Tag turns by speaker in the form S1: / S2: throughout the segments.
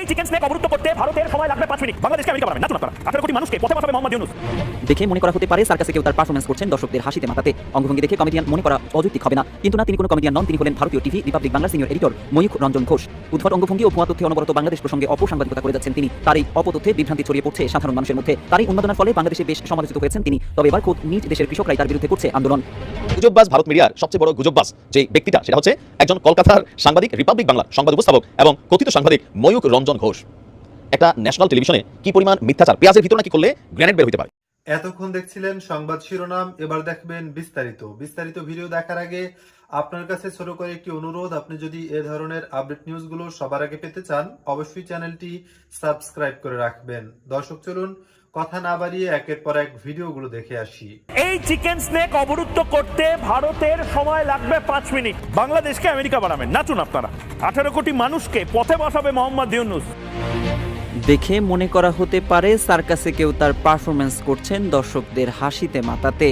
S1: এই chicken snake অবরুদ্ধ করতে ভারতের সময় লাগবে 5 মিনিট। বাংলাদেশকে আমেরিকা বানাবেন, নাচুন আপনারা। 18 কোটি মানুষকে পথে বসাবে মোহাম্মদ ইউনূস।
S2: দেখে মনে করা হতে পারে সার্কাসে কেউ তার পারফরম্যান্স করছেন দর্শকদের হাসিতে মাতাতে। অঙ্গভঙ্গি দেখে কমেডিয়ান মনে করা অযৌক্তিক হবে না, কিন্তু না, তিনি কোনো কমেডিয়ান নন। তিনি হলেন ভারতীয় টিভি রিপাবলিক বাংলার সিনিয়র এডিটর ময়ূখ রঞ্জন ঘোষ। উদ্ভট অঙ্গভঙ্গি ও ভুয়া তথ্যে অনবরত বাংলাদেশ প্রসঙ্গে অপসাংবাদিকতা করে যাচ্ছেন তিনি। তার এই অপতথ্যে বিভ্রান্তি ছড়িয়ে পড়ছে সাধারণ মানুষের মধ্যে। তার এই উন্মাদনার ফলে বাংলাদেশে বেশ সমালোচিত হয়েছেন তিনি। তবে এবার খোদ নিজ দেশের কৃষকরাই তার বিরুদ্ধে করছে আন্দোলন।
S3: গুজববাজ ভারত মিডিয়ার সবচেয়ে বড় গুজববাজ যে ব্যক্তিটা, সেটা হচ্ছে একজন কলকাতার সাংবাদিক, রিপাবলিক বাংলার সংবাদ উপস্থাপক এবং কথিত সাংবাদিক ময়ূখ রঞ্জন ঘোষ। একটা ন্যাশনাল টেলিভিশনে কি পরিমাণ মিথ্যাচার, পেঁয়াজের ভিতর নাকি করলে গ্রেনেড বের হতে পারে।
S4: এতক্ষণ দেখছিলেন সংবাদ শিরোনাম, এবার দেখবেন বিস্তারিত ভিডিও দেখার আগে আপনার কাছে ছোট করে একটি অনুরোধ, আপনি যদি এ ধরনের আপডেট নিউজগুলো সবার আগে পেতে চান অবশ্যই চ্যানেলটি সাবস্ক্রাইব করে রাখবেন। দর্শক চলুন কথা না বাড়িয়ে একের পর এক ভিডিওগুলো দেখে আসি।
S1: এই চিকেন স্নেক অবরুদ্ধ করতে ভারতের সময় লাগবে 5 মিনিট। বাংলাদেশকে আমেরিকা বানাবেন, নাচুন আপনারা। 18 কোটি মানুষকে পথে বসাবে মোহাম্মদ ইউনূস।
S2: দেখে মনে করা হতে পারে সার্কাসে কেউ তার পারফরম্যান্স করছেন দর্শকদের হাসিতে মাতাতে।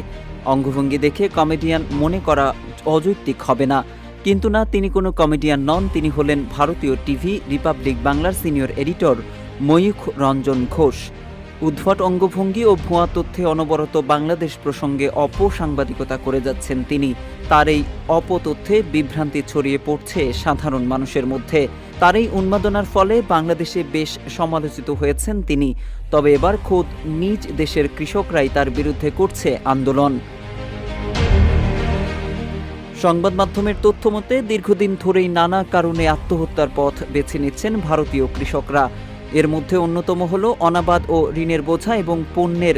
S2: অঙ্গভঙ্গি দেখে কমেডিয়ান মনে করা অযৌক্তিক হবে না, কিন্তু না, তিনি কোনো কমেডিয়ান নন। তিনি হলেন ভারতীয় টিভি রিপাবলিক বাংলার সিনিয়র এডিটর ময়ূখ রঞ্জন ঘোষ। উদ্ভট অঙ্গভঙ্গি ও ভুয়া তথ্যে অনবরত বাংলাদেশ প্রসঙ্গে অপসাংবাদিকতা করে যাচ্ছেন তিনি। তার এই অপতথ্যে বিভ্রান্তি ছড়িয়ে পড়ছে সাধারণ মানুষের মধ্যে। তার এই উন্মাদনার ফলে বাংলাদেশে বেশ সমালোচিত হয়েছেন তিনি। তবে এবার খোদ নিজ দেশের কৃষকরাই তার বিরুদ্ধে করছে আন্দোলন। সংবাদ মাধ্যমের তথ্য মতে দীর্ঘদিন ধরেই নানা কারণে আত্মহত্যার পথ বেছে নিচ্ছেন ভারতীয় কৃষকরা। এর মধ্যে অন্যতম হল অনাবাদ ও ঋণের বোঝা এবং পণ্যের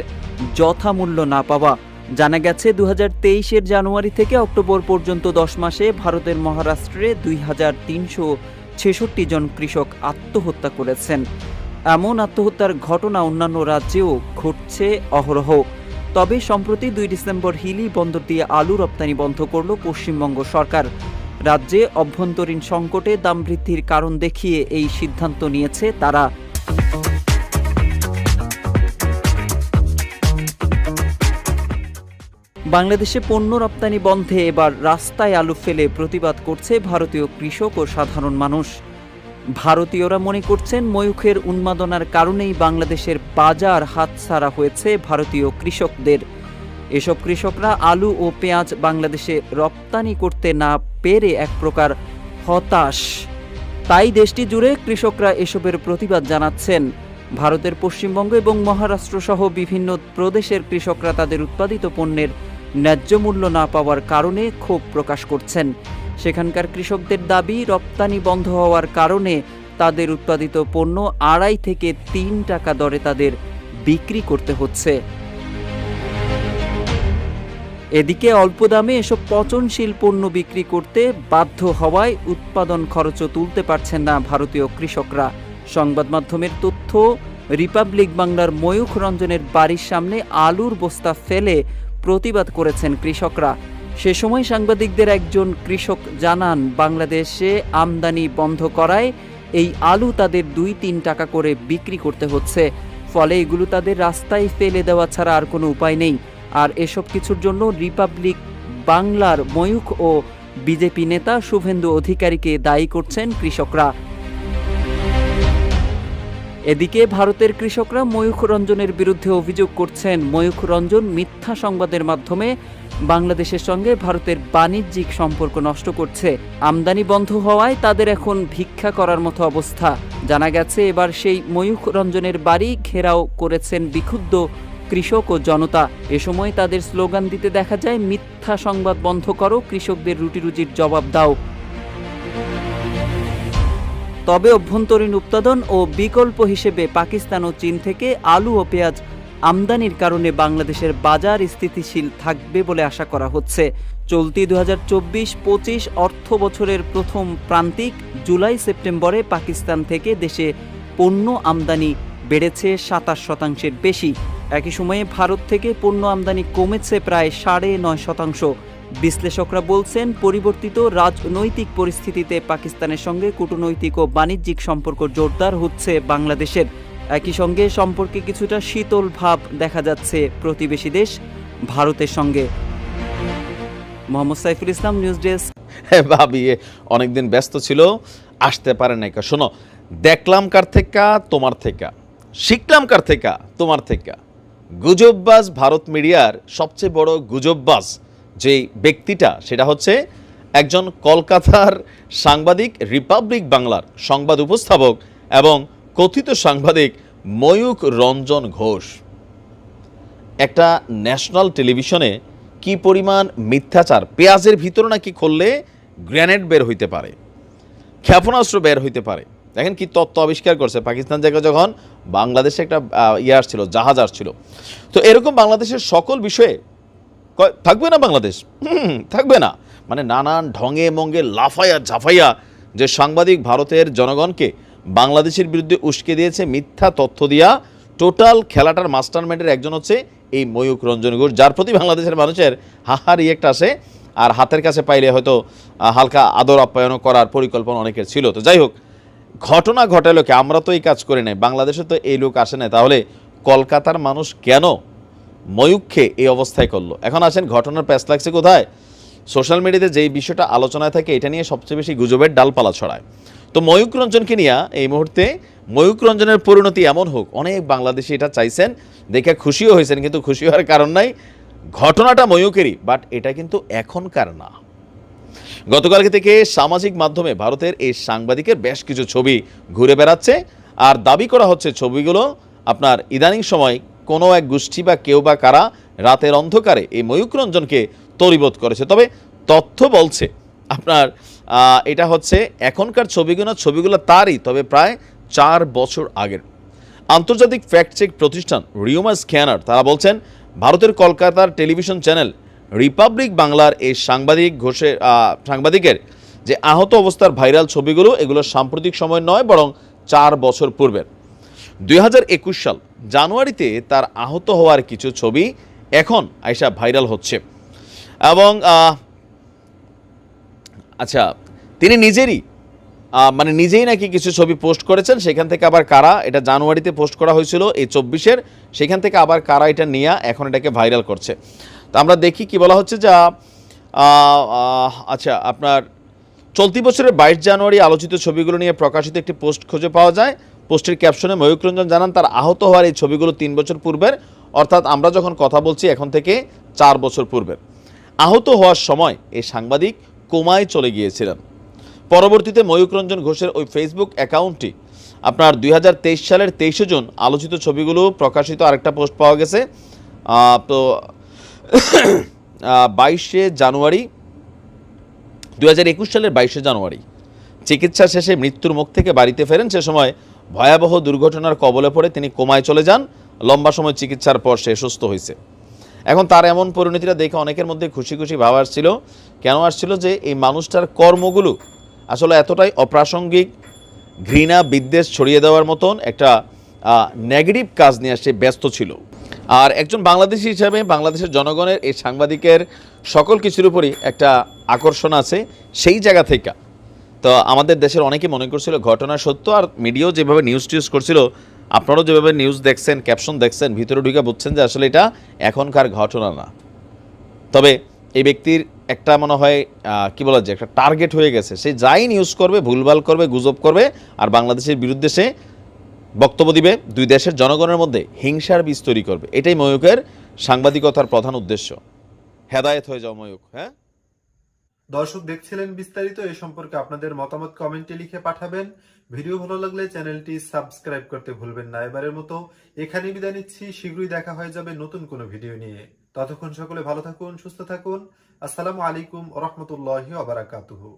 S2: যথামূল্য না পাওয়া। জানা গেছে 2023-এর জানুয়ারি থেকে অক্টোবর পর্যন্ত 10 মাসে ভারতের মহারাষ্ট্রে 2366 জন কৃষক আত্মহত্যা করেছেন। এমন আত্মহত্যার ঘটনা অন্যান্য রাজ্যেও ঘটছে অহরহ। তবে সম্প্রতি 2 ডিসেম্বর হিলি বন্দর দিয়ে আলু রপ্তানি বন্ধ করল পশ্চিমবঙ্গ সরকার। রাজ্যে অভ্যন্তরীণ সংকটে দাম বৃদ্ধির কারণ দেখিয়ে এই সিদ্ধান্ত নিয়েছে তারা। বাংলাদেশে পণ্য রপ্তানি বন্ধে এবার রাস্তায় আলু ফেলে প্রতিবাদ করছে ভারতীয় কৃষক ও সাধারণ মানুষ। ভারতীয়রা মনে করছেন ময়ূখের উন্মাদনার কারণেই বাংলাদেশের বাজার হাতছাড়া হয়েছে ভারতীয় কৃষকদের। এসব কৃষকরা আলু ও পেঁয়াজ বাংলাদেশে রপ্তানি করতে না পেরে এক প্রকার হতাশ। তাই দেশটি জুড়ে কৃষকরা এসবের প্রতিবাদ জানাচ্ছেন। ভারতের পশ্চিমবঙ্গ এবং মহারাষ্ট্র সহ বিভিন্ন প্রদেশের কৃষকরা তাদের উৎপাদিত পণ্যের ন্যায্য মূল্য না পাওয়ার কারণে ক্ষোভ প্রকাশ করছেন। সেখানকার কৃষকদের দাবি, রপ্তানি বন্ধ হওয়ার কারণে তাদের উৎপাদিত পণ্য 2.5 থেকে 3 টাকা দরে তাদের বিক্রি করতে হচ্ছে। এদিকে অল্প দামে এসব পচনশীল পণ্য বিক্রি করতে বাধ্য হওয়ায় উৎপাদন খরচও তুলতে পারছেন না ভারতীয় কৃষকরা। সংবাদ মাধ্যমের তথ্য, রিপাবলিক বাংলার ময়ূখ রঞ্জনের বাড়ির সামনে আলুর বস্তা ফেলে প্রতিবাদ করেছেন কৃষকরা। সে সময় সাংবাদিকদের একজন কৃষক জানান, বাংলাদেশে আমদানি বন্ধ করায় এই আলু তাদের 2-3 টাকা করে বিক্রি করতে হচ্ছে। ফলে এগুলো তাদের রাস্তায় ফেলে দেওয়া ছাড়া আর কোনো উপায় নেই। আর এসব কিছুর জন্য রিপাবলিক বাংলার ময়ূখ ও বিজেপি নেতা শুভেন্দু অধিকারীকে দায়ী করছেন কৃষকরা। এদিকে ভারতের কৃষকরা ময়ূখ রঞ্জনের বিরুদ্ধে অভিযোগ করছেন, ময়ূখ রঞ্জন মিথ্যা সংবাদের মাধ্যমে বাংলাদেশের সঙ্গে ভারতের বাণিজ্যিক সম্পর্ক নষ্ট করছে। আমদানি বন্ধ হওয়ায় তাদের এখন ভিক্ষা করার মতো অবস্থা। জানা গেছে এবার সেই ময়ূখ রঞ্জনের বাড়ি ঘেরাও করেছেন বিক্ষুব্ধ কৃষক ও জনতা। এ সময় তাদের স্লোগান দিতে দেখা যায়, মিথ্যা সংবাদ বন্ধ করো, কৃষকদের রুটিরুজির জবাব দাও। তবে অভ্যন্তরীণ উৎপাদন ও বিকল্প হিসেবে পাকিস্তান ও চীন থেকে আলু ও পেঁয়াজ আমদানির কারণে বাংলাদেশের বাজার স্থিতিশীল থাকবে বলে আশা করা হচ্ছে। চলতি 2024-25 অর্থ বছরের প্রথম প্রান্তিক জুলাই-সেপ্টেম্বরে পাকিস্তান থেকে দেশে পণ্য আমদানি বেড়েছে 27% বেশি। একই সময়ে ভারত থেকে পণ্য আমদানি কমেছে প্রায় 9.5%। বিশ্লেষকরা বলছেন, পরিবর্তিত রাজনৈতিক পরিস্থিতিতে পাকিস্তানের সঙ্গে কূটনৈতিক ও বাণিজ্যিক সম্পর্ক জোরদার হচ্ছে বাংলাদেশের। একই সঙ্গে সম্পর্কে কিছুটা শীতল ভাব দেখা যাচ্ছে প্রতিবেশী দেশ ভারতের সঙ্গে। Mohammad Saiful Islam, news desk.
S3: ভাবি অনেকদিন ব্যস্ত ছিল, আসতে পারে নাই। শোনো, দেখলাম কার থেকে, তোমার থেকে, শিখলাম কার থেকে, তোমার থেকে। গুজববাজ ভারত মিডিয়ার সবচেয়ে বড় গুজববাজ যে ব্যক্তিটা, সেটা হচ্ছে একজন কলকাতার সাংবাদিক, রিপাবলিক বাংলার সংবাদ উপস্থাপক এবং কথিত সাংবাদিক ময়ূক রঞ্জন ঘোষ। একটা ন্যাশনাল টেলিভিশনে কি পরিমাণ মিথ্যাচার, পেঁয়াজের ভিতরে নাকি খুললে গ্রেনেড বের হইতে পারে, ক্ষেপণাস্ত্র বের হইতে পারে। দেখেন কি তত্ত্ব আবিষ্কার করছে। পাকিস্তান থেকে যখন বাংলাদেশে একটা আসছিল, জাহাজ আসছিল, তো এরকম বাংলাদেশের সকল বিষয়ে থাকবে না, বাংলাদেশ থাকবে না, মানে নানান ঢঙে মঙ্গে লাফাইয়া ঝাফাইয়া যে সাংবাদিক ভারতের জনগণকে বাংলাদেশের বিরুদ্ধে উস্কে দিয়েছে মিথ্যা তথ্য দিয়া, টোটাল খেলাটার মাস্টারমাইন্ডের একজন হচ্ছে এই ময়ূক রঞ্জন ঘোষ, যার প্রতি বাংলাদেশের মানুষের হাহা রিয়েক্ট আসে। আর হাতের কাছে পাইলে হয়তো হালকা আদর আপ্যায়ন করার পরিকল্পনা অনেকের ছিল। তো যাই হোক, ঘটনা ঘটালো কি, আমরা তো এই কাজ করি নাই, বাংলাদেশে তো এই লোক আসে নাই, তাহলে কলকাতার মানুষ কেন ময়ূককে এই অবস্থায় করলো? এখন আসেন, ঘটনার প্যাচ লাগছে কোথায়? সোশ্যাল মিডিয়াতে যেই বিষয়টা আলোচনায় থাকে, এটা নিয়ে সবচেয়ে বেশি গুজবের ডালপালা ছড়ায়। তো ময়ূক রঞ্জনকে নিয়ে এই মুহূর্তে ময়ূক রঞ্জনের পরিণতি এমন হোক, অনেক বাংলাদেশি এটা চাইছেন, দেখে খুশিও হয়েছেন, কিন্তু খুশি হওয়ার কারণ নাই, ঘটনাটা ময়ূকেরই, বাট এটা কিন্তু এখনকার না। গতকালকে থেকে সামাজিক মাধ্যমে ভারতের এই সাংবাদিকের বেশ কিছু ছবি ঘুরে বেড়াচ্ছে, আর দাবি করা হচ্ছে ছবিগুলো আপনার ইদানিং সময় কোনো এক গোষ্ঠী বা কেউ বা কারা রাতের অন্ধকারে এই ময়ূক রঞ্জনকে তরিবোধ করেছে। তবে তথ্য বলছে আপনার এটা হচ্ছে এখনকার ছবিগুলো তারই, তবে প্রায় 4 বছর আগের। আন্তর্জাতিক ফ্যাক্ট চেক প্রতিষ্ঠান রিউমার স্ক্যানার তারা বলছেন, ভারতের কলকাতার টেলিভিশন চ্যানেল রিপাবলিক বাংলার এই সাংবাদিকের যে আহত অবস্থার ভাইরাল ছবিগুলো, এগুলো সাম্প্রতিক সময় নয়, বরং 4 বছর পূর্বের 2021 সাল জানুয়ারিতে তার আহত হওয়ার কিছু ছবি এখন আইসা ভাইরাল হচ্ছে। এবং আচ্ছা, তিনি নিজেই নাকি কিছু ছবি পোস্ট করেছেন, সেখান থেকে আবার কারা, এটা জানুয়ারিতে পোস্ট করা হয়েছিল এই 24-এর, সেখান থেকে আবার কারা এটা নিয়ে এখন এটাকে ভাইরাল করছে। তো আমরা দেখি কি বলা হচ্ছে, যা আচ্ছা, আপনার চলতি বছরের 22 জানুয়ারি আলোচিত ছবিগুলো নিয়ে প্রকাশিত একটি পোস্ট খুঁজে পাওয়া যায়। পোস্টের ক্যাপশনে ময়ূক রঞ্জন জানান, তার আহত হওয়ার এই ছবিগুলো 3 বছর পূর্বের, অর্থাৎ আমরা যখন কথা বলছি এখন থেকে 4 বছর পূর্বের। আহত হওয়ার সময় এই সাংবাদিক কোমায় চলে গিয়েছিলেন। পরবর্তীতে ময়ূক রঞ্জন ঘোষের ওই ফেসবুক অ্যাকাউন্টটি আপনার 2023 সালের 23 জুন আলোচিত ছবিগুলো প্রকাশিত আরেকটা পোস্ট পাওয়া গেছে। তো 22 জানুয়ারি 2021 সালের 22 জানুয়ারি চিকিৎসা শেষে মৃত্যুর মুখ থেকে বাড়িতে ফেরেন। সে সময় ভয়াবহ দুর্ঘটনার কবলে পড়ে তিনি কোমায় চলে যান। লম্বা সময় চিকিৎসার পর সে সুস্থ হয়েছে। এখন তার এমন পরিণতিটা দেখে অনেকের মধ্যে খুশি খুশি ভাব আসছিল। কেন আসছিল? যে এই মানুষটার কর্মগুলো আসলে এতটাই অপ্রাসঙ্গিক, ঘৃণা বিদ্বেষ ছড়িয়ে দেওয়ার মতন একটা নেগেটিভ কাজ নিয়ে সে ব্যস্ত ছিল। আর একজন বাংলাদেশি হিসাবে বাংলাদেশের জনগণের এই সাংবাদিকের সকল কিছুর উপরই একটা আকর্ষণ আছে সেই জায়গা থেকে। তো আমাদের দেশের অনেকে মনে করছিল ঘটনা সত্য, আর মিডিয়াও যেভাবে নিউজ টিউজ করছিল, আপনারাও যেভাবে নিউজ দেখছেন, ক্যাপশন দেখছেন, ভিতরে ঢুকে বুঝছেন যে আসলে এটা এখনকার ঘটনা না। তবে এই ব্যক্তির একটা মনে হয় কি বলা যায়, একটা টার্গেট হয়ে গেছে। সে যাই নিউজ করবে, ভুলভাল করবে, গুজব করবে, আর বাংলাদেশের বিরুদ্ধে সে বক্তব্য দিবে, দুই দেশের জনগণের মধ্যে হিংসার বীজ তৈরি করবে। এটাই ময়ূকের সাংবাদিকতার প্রধান উদ্দেশ্য। হেদায়েত হয়ে যাও ময়ূক। হ্যাঁ
S4: দর্শক, দেখছিলেন বিস্তারিত। এই সম্পর্কে আপনাদের মতামত কমেন্টে লিখে পাঠাবেন। ভিডিও ভালো লাগলে চ্যানেলটি সাবস্ক্রাইব করতে ভুলবেন না। এবারের মতো এখানেই বিদায় নিচ্ছি। শীঘ্রই দেখা হয়ে যাবে নতুন কোনো ভিডিও নিয়ে। ততক্ষণ সকলে ভালো থাকুন, সুস্থ থাকুন। আসসালামু আলাইকুম ওয়া রাহমাতুল্লাহি ওয়া বারাকাতুহু।